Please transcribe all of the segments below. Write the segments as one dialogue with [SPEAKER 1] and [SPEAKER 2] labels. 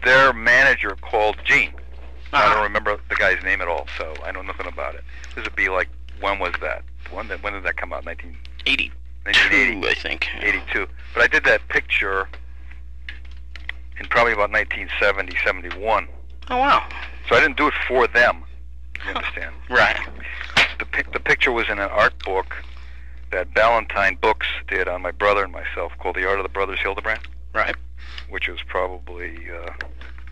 [SPEAKER 1] their manager called Gene. I don't remember the guy's name at all, so I know nothing about it. This would be like, when was that? When did that come out?
[SPEAKER 2] 1980, I think.
[SPEAKER 1] 82. But I did that picture in probably about 1970, 71.
[SPEAKER 2] Oh, wow.
[SPEAKER 1] So I didn't do it for them, you understand?
[SPEAKER 2] Right.
[SPEAKER 1] The picture was in an art book that Ballantine Books did on my brother and myself called The Art of the Brothers Hildebrandt.
[SPEAKER 2] Right.
[SPEAKER 1] Which was probably,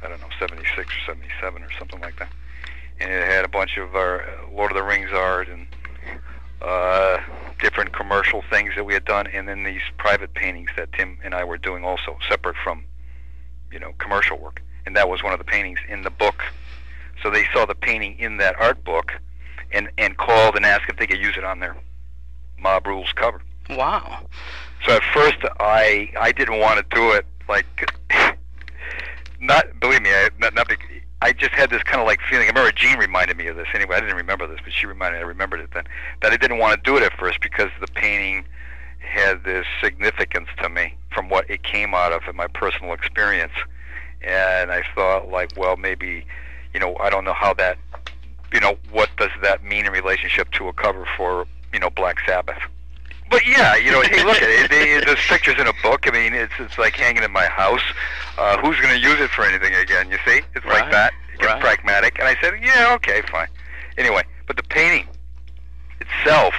[SPEAKER 1] I don't know, 76 or 77 or something like that. And it had a bunch of our Lord of the Rings art and different commercial things that we had done, and then these private paintings that Tim and I were doing also, separate from, commercial work. And that was one of the paintings in the book. So they saw the painting in that art book and called and asked if they could use it on their Mob Rules cover.
[SPEAKER 2] Wow.
[SPEAKER 1] So at first I didn't want to do it, like, believe me, I just had this kind of like feeling. I remember Jean reminded me of this. Anyway, I didn't remember this, but she reminded me. I remembered it then. That I didn't want to do it at first because the painting had this significance to me from what it came out of in my personal experience. And I thought, like, well, maybe, I don't know how that, what does that mean in relationship to a cover for, Black Sabbath. But yeah, hey, look at it. There's pictures in a book. I mean, it's like hanging in my house. Who's going to use it for anything again? You see, it's like that. It gets pragmatic. And I said, yeah, okay, fine. Anyway, but the painting itself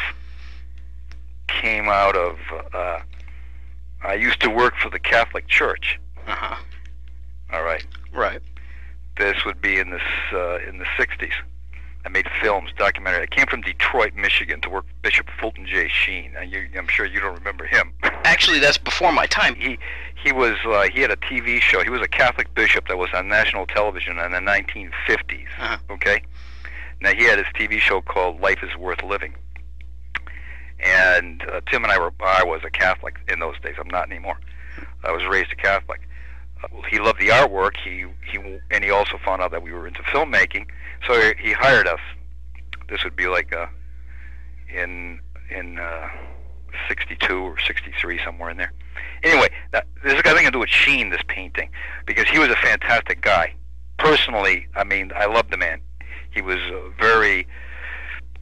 [SPEAKER 1] came out of. I used to work for the Catholic Church. All right.
[SPEAKER 2] Right.
[SPEAKER 1] This would be in the '60s. I made films, documentary. I came from Detroit, Michigan, to work with Bishop Fulton J. Sheen. I'm sure you don't remember him.
[SPEAKER 2] Actually, that's before my time.
[SPEAKER 1] He had a TV show. He was a Catholic bishop that was on national television in the 1950s. Okay. Now he had his TV show called Life is Worth Living. And Tim and I was a Catholic in those days. I'm not anymore. I was raised a Catholic. He loved the artwork. And he also found out that we were into filmmaking. So he hired us. This would be like in 62 or 63, somewhere in there. Anyway, this has got nothing to do with Sheen, this painting, because he was a fantastic guy. Personally, I mean, I loved the man. He was very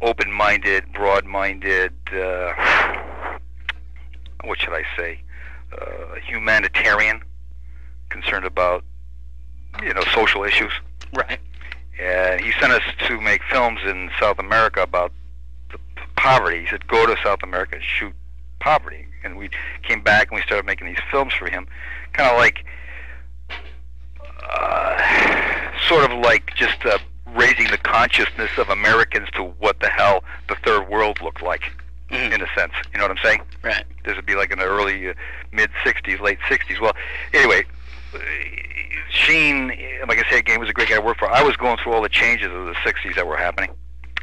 [SPEAKER 1] open-minded, broad-minded, what should I say, humanitarian, concerned about, social issues.
[SPEAKER 2] Right.
[SPEAKER 1] And he sent us to make films in South America about the poverty. He said, go to South America and shoot poverty. And we came back and we started making these films for him, kind of like, sort of like just raising the consciousness of Americans to what the hell the third world looked like, in a sense. You know what I'm saying?
[SPEAKER 2] Right.
[SPEAKER 1] This would be like in the early, mid-'60s, late '60s. Well, anyway, Sheen, like I said again, was a great guy to work for. I was going through all the changes of the '60s that were happening.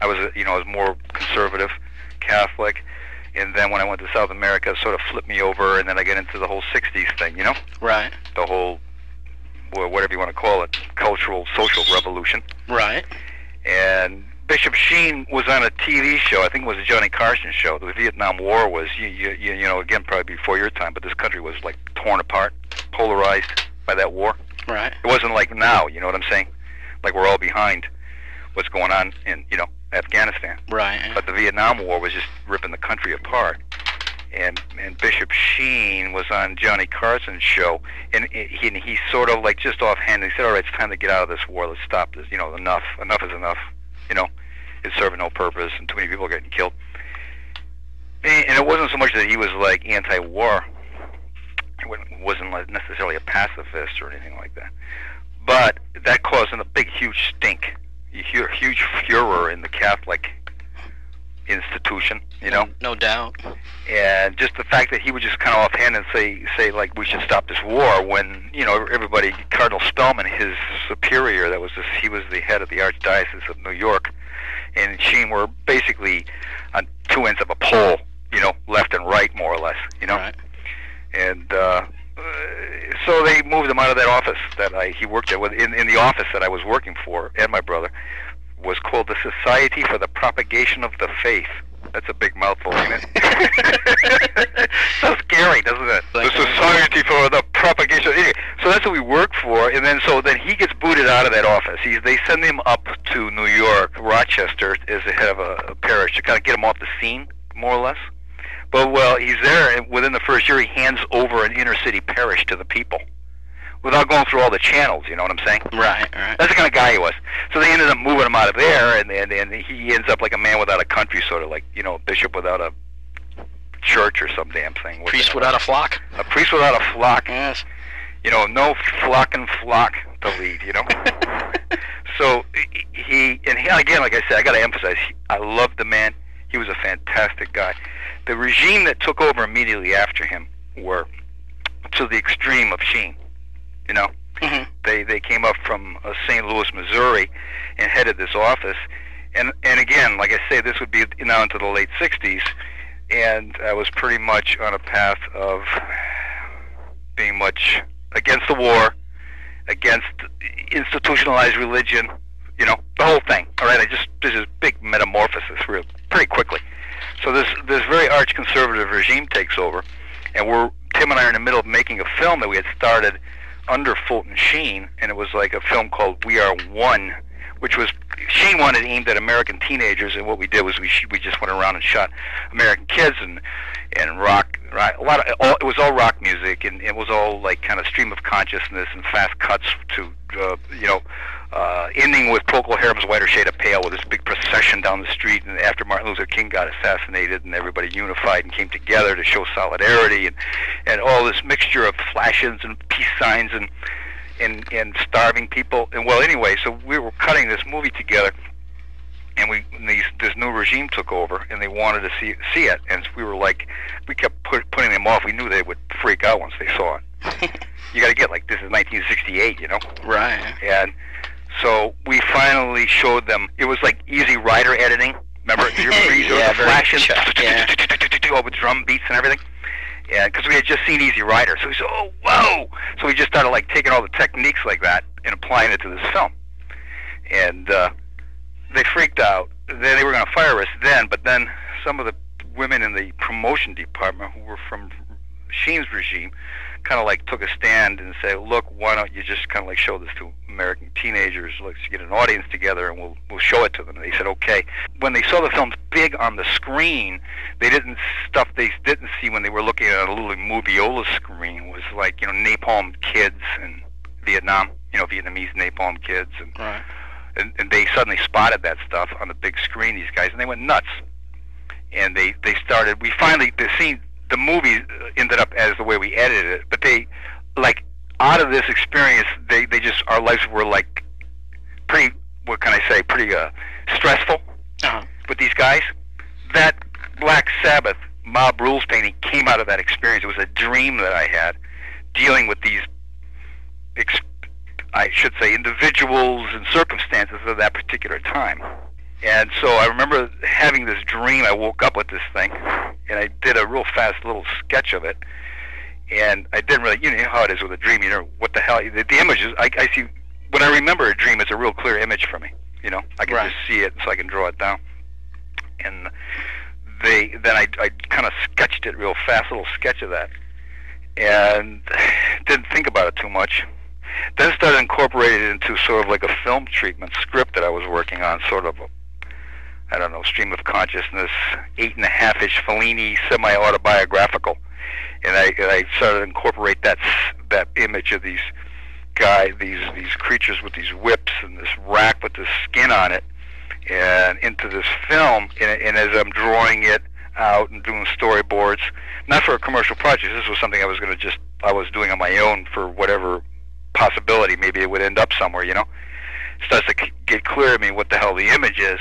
[SPEAKER 1] I was, I was more conservative, Catholic, and then when I went to South America, it sort of flipped me over, and then I get into the whole '60s thing,
[SPEAKER 2] Right.
[SPEAKER 1] The whole, whatever you want to call it, cultural, social revolution.
[SPEAKER 2] Right.
[SPEAKER 1] And Bishop Sheen was on a TV show. I think it was a Johnny Carson show. The Vietnam War was, again, probably before your time, but this country was like torn apart, polarized by that war.
[SPEAKER 2] Right.
[SPEAKER 1] It wasn't like now, you know what I'm saying? Like we're all behind what's going on in, Afghanistan.
[SPEAKER 2] Right.
[SPEAKER 1] But the Vietnam War was just ripping the country apart. And Bishop Sheen was on Johnny Carson's show, and he sort of like just offhand, he said, all right, it's time to get out of this war. Let's stop this. Enough is enough. It's serving no purpose, and too many people are getting killed. And it wasn't so much that he was like anti-war. He wasn't like necessarily a pacifist or anything like that. But that caused a big, huge stink. You hear huge furor in the Catholic institution,
[SPEAKER 2] No doubt.
[SPEAKER 1] And just the fact that he would just kind of offhand and say like we should stop this war when everybody, Cardinal Spellman, his superior, he was the head of the Archdiocese of New York, and Sheen were basically on two ends of a pole, left and right, more or less,
[SPEAKER 2] Right.
[SPEAKER 1] And so they moved him out of that office that he worked at. In the office that I was working for, and my brother, was called the Society for the Propagation of the Faith. That's a big mouthful, ain't it? So scary, doesn't it? The Society for the propagation. Anyway, so that's what we work for, and then he gets booted out of that office. They send him up to New York, Rochester, as the head of a parish to kind of get him off the scene, more or less. But well, he's there, and within the first year, he hands over an inner city parish to the people, without going through all the channels. You know what I'm saying?
[SPEAKER 2] Right.
[SPEAKER 1] That's the kind of guy he was. So they ended up moving him out of there, and he ends up like a man without a country, sort of like, you know, a bishop without a church or some damn thing.
[SPEAKER 2] Priest without a flock?
[SPEAKER 1] A priest without a flock.
[SPEAKER 2] Yes.
[SPEAKER 1] You know, no flock to lead, you know? So he again, like I said, I got to emphasize, I loved the man. He was a fantastic guy. The regime that took over immediately after him were to the extreme of Sheen, you know?
[SPEAKER 2] Mm-hmm.
[SPEAKER 1] They came up from St. Louis, Missouri, and headed this office. And again, like I say, this would be now into the late 60s, and I was pretty much on a path of being much against the war, against institutionalized religion, you know, the whole thing. All right, there's this big metamorphosis pretty quickly. So this very arch-conservative regime takes over, and Tim and I are in the middle of making a film that we had started under Fulton Sheen, and it was like a film called We Are One, which was Sheen wanted aimed at American teenagers, and what we did was we just went around and shot American kids and rock, right? It was all rock music, and it was all like kind of stream of consciousness and fast cuts to ending with Procol Harum's Whiter Shade of Pale, with this big procession down the street, and after Martin Luther King got assassinated, and everybody unified and came together to show solidarity, and all this mixture of flashes and peace signs and starving people. And well, anyway, so we were cutting this movie together, and this new regime took over, and they wanted to see it, and we were like, we kept putting them off. We knew they would freak out once they saw it. You got to get, like, this is 1968, you know?
[SPEAKER 2] Right.
[SPEAKER 1] And so we finally showed them. It was like Easy Rider editing. Remember?
[SPEAKER 2] Yeah,
[SPEAKER 1] the flashes,
[SPEAKER 2] yeah.
[SPEAKER 1] all with drum beats and everything. Yeah, because we had just seen Easy Rider. So we said, oh, whoa! So we just started, like, taking all the techniques like that and applying it to this film. And they freaked out. Then they were going to fire us then, but then some of the women in the promotion department who were from Sheen's regime kind of like took a stand and say, look, why don't you just kind of like show this to American teenagers, let's get an audience together and we'll show it to them. And they said, okay. When they saw the film big on the screen, they didn't see when they were looking at a little moviola screen was like, you know, napalm kids in Vietnam, you know, Vietnamese napalm kids, and
[SPEAKER 2] right.
[SPEAKER 1] and they suddenly spotted that stuff on the big screen, these guys, and they went nuts. And they started, the movie ended up as the way we edited it, but they, like, out of this experience, they just, our lives were like pretty, what can I say, pretty stressful with these guys. That Black Sabbath Mob Rules painting came out of that experience. It was a dream that I had, dealing with these, I should say, individuals and circumstances of that particular time. And so I remember having this dream. I woke up with this thing, and I did a real fast little sketch of it. And I didn't really, you know how it is with a dream, you know, what the hell, the images, I see, when I remember a dream, it's a real clear image for me, you know, I can just see it, so I can draw it down. And then I kind of sketched it real fast, a little sketch of that, and didn't think about it too much. Then started incorporating it into sort of like a film treatment script that I was working on, sort of I don't know, stream of consciousness, 8.5-ish Fellini, semi-autobiographical. And I started to incorporate that image of these these creatures with these whips and this rack with this skin on it, and into this film. And as I'm drawing it out and doing storyboards, not for a commercial project, this was something I was doing on my own for whatever possibility, maybe it would end up somewhere, you know. It starts to get clear to me what the hell the image is.